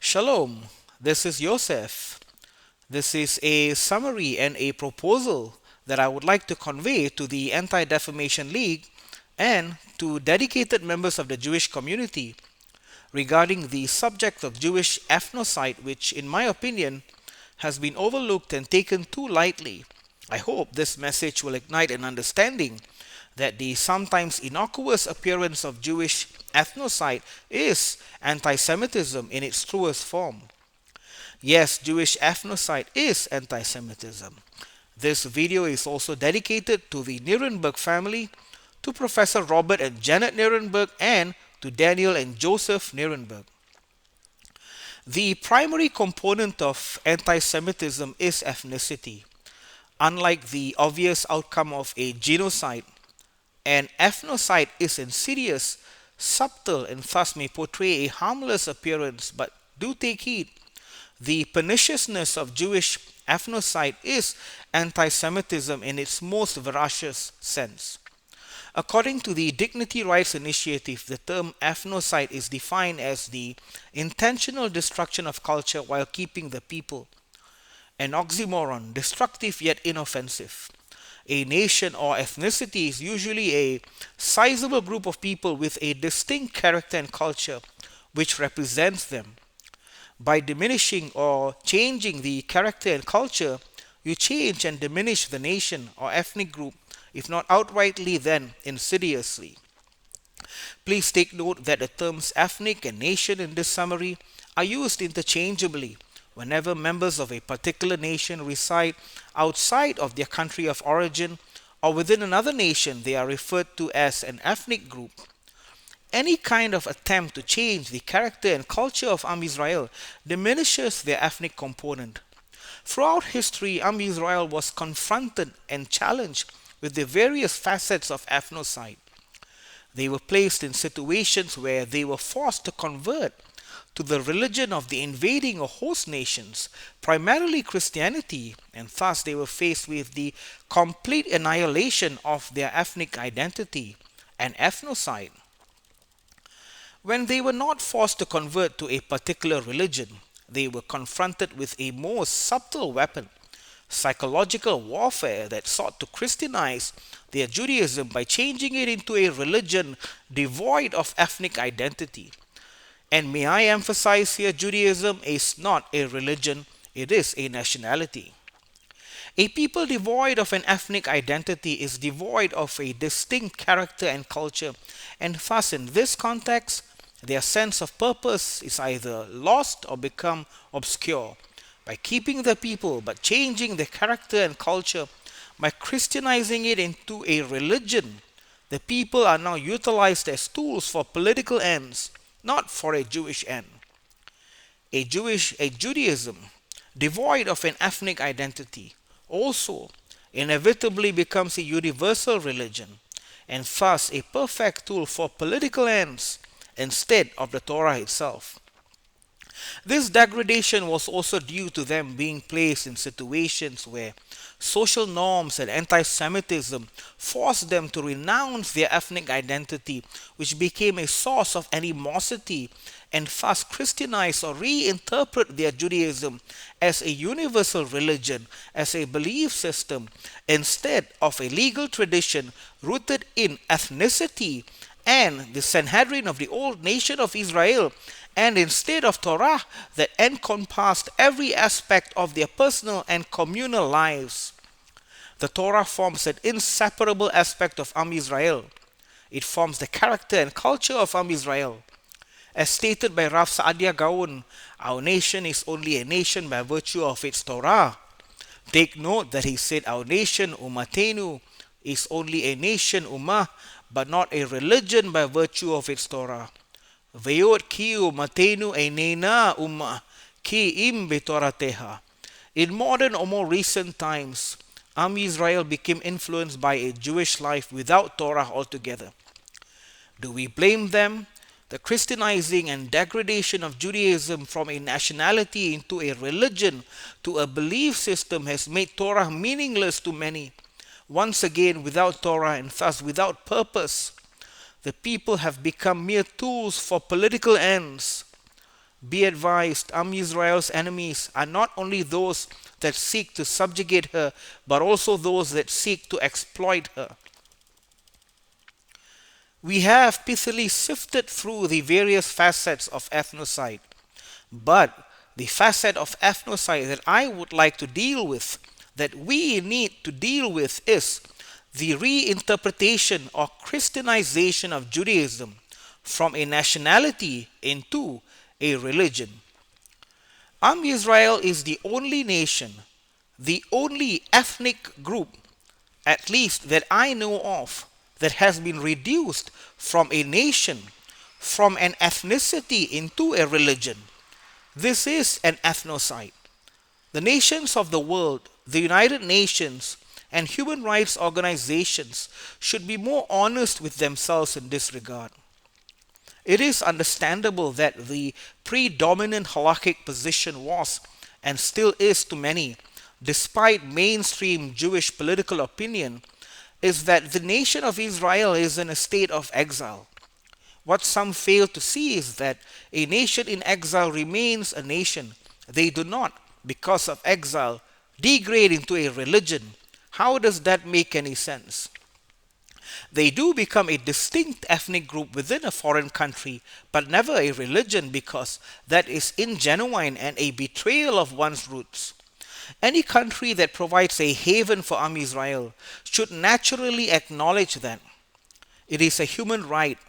Shalom, this is Yosef. This is a summary and a proposal that I would like to convey to the Anti-Defamation League and to dedicated members of the Jewish community regarding the subject of Jewish ethnocide, which, in my opinion, has been overlooked and taken too lightly. I hope this message will ignite an understanding that the sometimes innocuous appearance of Jewish ethnocide is anti-Semitism in its truest form. Yes, Jewish ethnocide is anti-Semitism. This video is also dedicated to the Nirenberg family, to Professor Robert and Janet Nirenberg, and to Daniel and Joseph Nirenberg. The primary component of anti-Semitism is ethnicity. Unlike the obvious outcome of a genocide, an ethnocide is insidious, subtle, and thus may portray a harmless appearance, but do take heed. The perniciousness of Jewish ethnocide is anti-Semitism in its most voracious sense. According to the Dignity Rights Initiative, the term ethnocide is defined as the intentional destruction of culture while keeping the people. An oxymoron, destructive yet inoffensive. A nation or ethnicity is usually a sizable group of people with a distinct character and culture which represents them. By diminishing or changing the character and culture, you change and diminish the nation or ethnic group, if not outrightly, then insidiously. Please take note that the terms ethnic and nation in this summary are used interchangeably whenever members of a particular nation reside outside of their country of origin or within another nation. They are referred to as an ethnic group. Any kind of attempt to change the character and culture of Israel diminishes their ethnic component. Throughout history, Israel was confronted and challenged with the various facets of ethnocide. They were placed in situations where they were forced to convert to the religion of the invading or host nations, primarily Christianity, and thus they were faced with the complete annihilation of their ethnic identity, an ethnocide. When they were not forced to convert to a particular religion, they were confronted with a more subtle weapon, psychological warfare that sought to Christianize their Judaism by changing it into a religion devoid of ethnic identity. And may I emphasize here, Judaism is not a religion, it is a nationality. A people devoid of an ethnic identity is devoid of a distinct character and culture, and thus in this context, their sense of purpose is either lost or become obscure. By keeping the people but changing their character and culture, by Christianizing it into a religion, the people are now utilized as tools for political ends, not for a Jewish end. A Judaism devoid of an ethnic identity also inevitably becomes a universal religion and thus a perfect tool for political ends instead of the Torah itself. This degradation was also due to them being placed in situations where social norms and anti-Semitism forced them to renounce their ethnic identity, which became a source of animosity, and thus Christianize or reinterpret their Judaism as a universal religion, as a belief system, instead of a legal tradition rooted in ethnicity and the Sanhedrin of the old nation of Israel, and instead of Torah that encompassed every aspect of their personal and communal lives. The Torah forms an inseparable aspect of Israel. It forms the character and culture of Israel. As stated by Rav Saadia Gaon, our nation is only a nation by virtue of its Torah. Take note that he said our nation, Umatenu, is only a nation, Ummah, but not a religion by virtue of its Torah. Veyot ki umatenu einena ummah ki im betorateha. In modern or more recent times, Israel became influenced by a Jewish life without Torah altogether. Do we blame them? The Christianizing and degradation of Judaism from a nationality into a religion to a belief system has made Torah meaningless to many. Once again, without Torah and thus without purpose, the people have become mere tools for political ends. Be advised, Israel's enemies are not only those that seek to subjugate her, but also those that seek to exploit her. We have pithily sifted through the various facets of ethnocide, but the facet of ethnocide that I would like to deal with, that we need to deal with, is the reinterpretation or christianization of Judaism from a nationality into a religion. Israel is the only nation, the only ethnic group, at least that I know of, that has been reduced from a nation, from an ethnicity into a religion. This is an ethnocide. The nations of the world, the United Nations, and human rights organizations should be more honest with themselves in this regard. It is understandable that the predominant halakhic position was, and still is to many, despite mainstream Jewish political opinion, is that the nation of Israel is in a state of exile. What some fail to see is that a nation in exile remains a nation. They do not, because of exile, degrade into a religion. How does that make any sense? They do become a distinct ethnic group within a foreign country, but never a religion, because that is ingenuine and a betrayal of one's roots. Any country that provides a haven for Israel should naturally acknowledge that. It is a human right.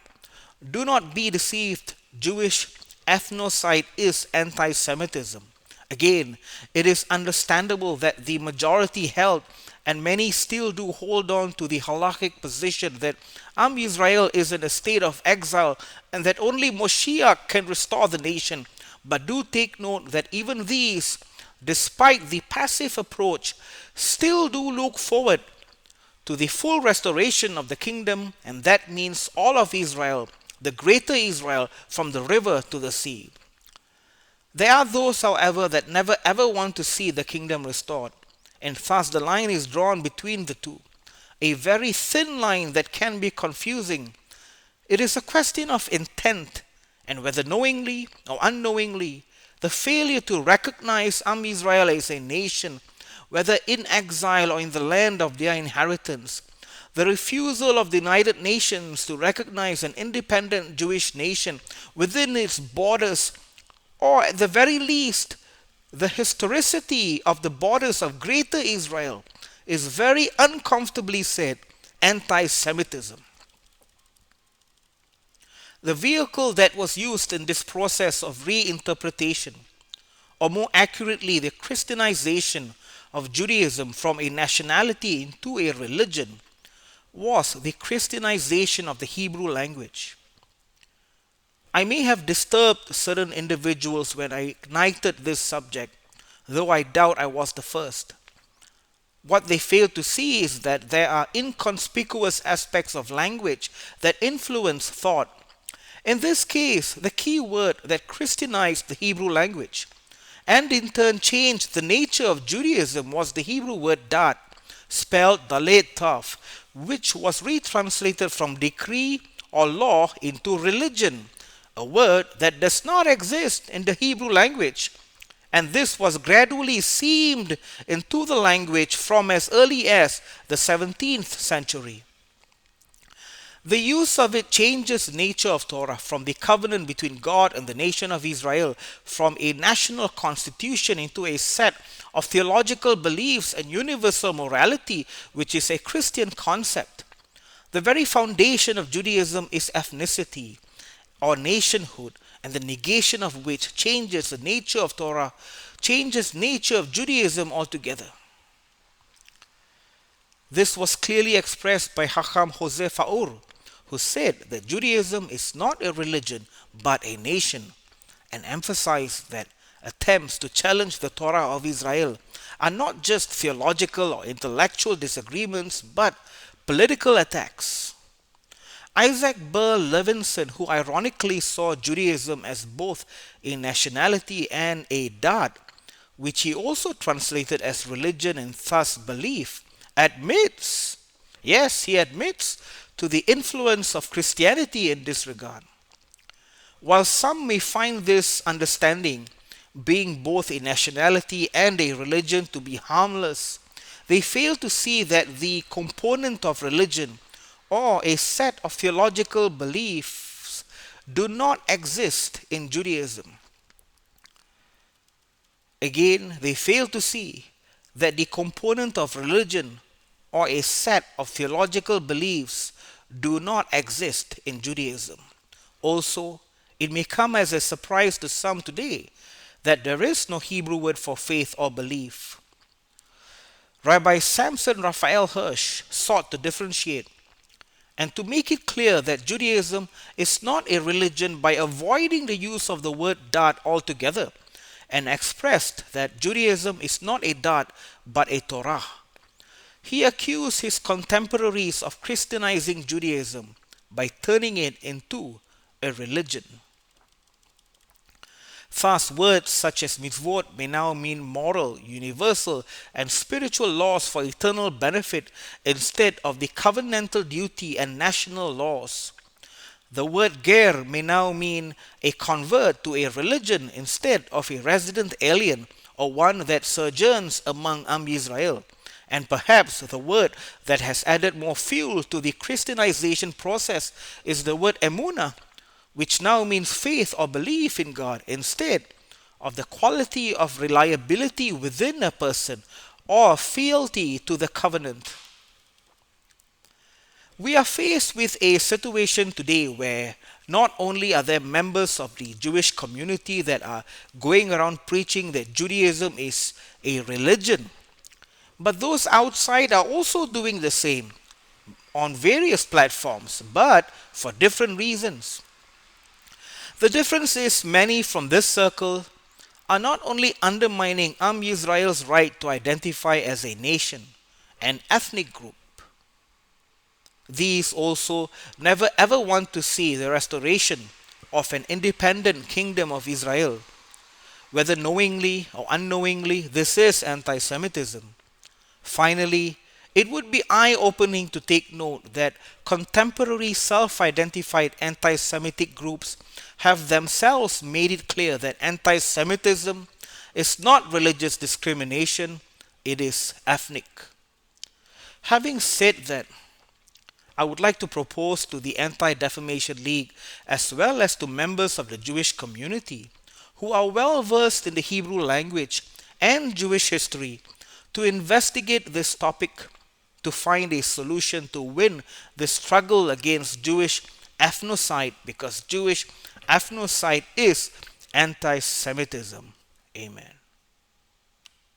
Do not be deceived. Jewish ethnocide is anti-Semitism. Again, it is understandable that the majority held, and many still do hold on to, the halakhic position that Israel is in a state of exile and that only Moshiach can restore the nation. But do take note that even these, despite the passive approach, still do look forward to the full restoration of the kingdom, and that means all of Israel, the greater Israel, from the river to the sea. There are those, however, that never ever want to see the kingdom restored, and thus the line is drawn between the two, a very thin line that can be confusing. It is a question of intent, and whether knowingly or unknowingly, the failure to recognize Israel as a nation, whether in exile or in the land of their inheritance, the refusal of the United Nations to recognize an independent Jewish nation within its borders, or at the very least, the historicity of the borders of Greater Israel, is very uncomfortably said anti-Semitism. The vehicle that was used in this process of reinterpretation, or more accurately, the Christianization of Judaism from a nationality into a religion, was the Christianization of the Hebrew language. I may have disturbed certain individuals when I ignited this subject, though I doubt I was the first. What they fail to see is that there are inconspicuous aspects of language that influence thought. In this case, the key word that Christianized the Hebrew language and in turn changed the nature of Judaism was the Hebrew word dat, spelled dalet tav, which was retranslated from decree or law into religion, a word that does not exist in the Hebrew language, and this was gradually seamed into the language from as early as the 17th century. The use of it changes the nature of Torah from the covenant between God and the nation of Israel, from a national constitution into a set of theological beliefs and universal morality, which is a Christian concept. The very foundation of Judaism is ethnicity, or nationhood, and the negation of which changes the nature of Torah, changes nature of Judaism altogether. This was clearly expressed by Hacham Jose Faur, who said that Judaism is not a religion but a nation, and emphasized that attempts to challenge the Torah of Israel are not just theological or intellectual disagreements but political attacks. Isaac Burr Levinson, who ironically saw Judaism as both a nationality and a dat, which he also translated as religion and thus belief, admits, yes, he admits to the influence of Christianity in this regard. While some may find this understanding, being both a nationality and a religion, to be harmless, they fail to see that the component of religion or a set of theological beliefs do not exist in Judaism. Again, they fail to see that the component of religion or a set of theological beliefs do not exist in Judaism. Also, it may come as a surprise to some today that there is no Hebrew word for faith or belief. Rabbi Samson Raphael Hirsch sought to differentiate and to make it clear that Judaism is not a religion by avoiding the use of the word dat altogether, and expressed that Judaism is not a dat but a Torah. He accused his contemporaries of Christianizing Judaism by turning it into a religion. Thus, words such as mitzvot may now mean moral, universal, and spiritual laws for eternal benefit instead of the covenantal duty and national laws. The word ger may now mean a convert to a religion instead of a resident alien or one that sojourns among Israel. And perhaps the word that has added more fuel to the Christianization process is the word emunah, which now means faith or belief in God instead of the quality of reliability within a person or fealty to the covenant. We are faced with a situation today where not only are there members of the Jewish community that are going around preaching that Judaism is a religion, but those outside are also doing the same on various platforms, but for different reasons. The difference is many from this circle are not only undermining Israel's right to identify as a nation, an ethnic group. These also never ever want to see the restoration of an independent kingdom of Israel. Whether knowingly or unknowingly, this is anti-Semitism. Finally, it would be eye-opening to take note that contemporary self-identified anti-Semitic groups have themselves made it clear that anti-Semitism is not religious discrimination, it is ethnic. Having said that, I would like to propose to the Anti-Defamation League as well as to members of the Jewish community who are well versed in the Hebrew language and Jewish history to investigate this topic to find a solution to win the struggle against Jewish ethnocide, because Jewish ethnocide is anti-Semitism. Amen.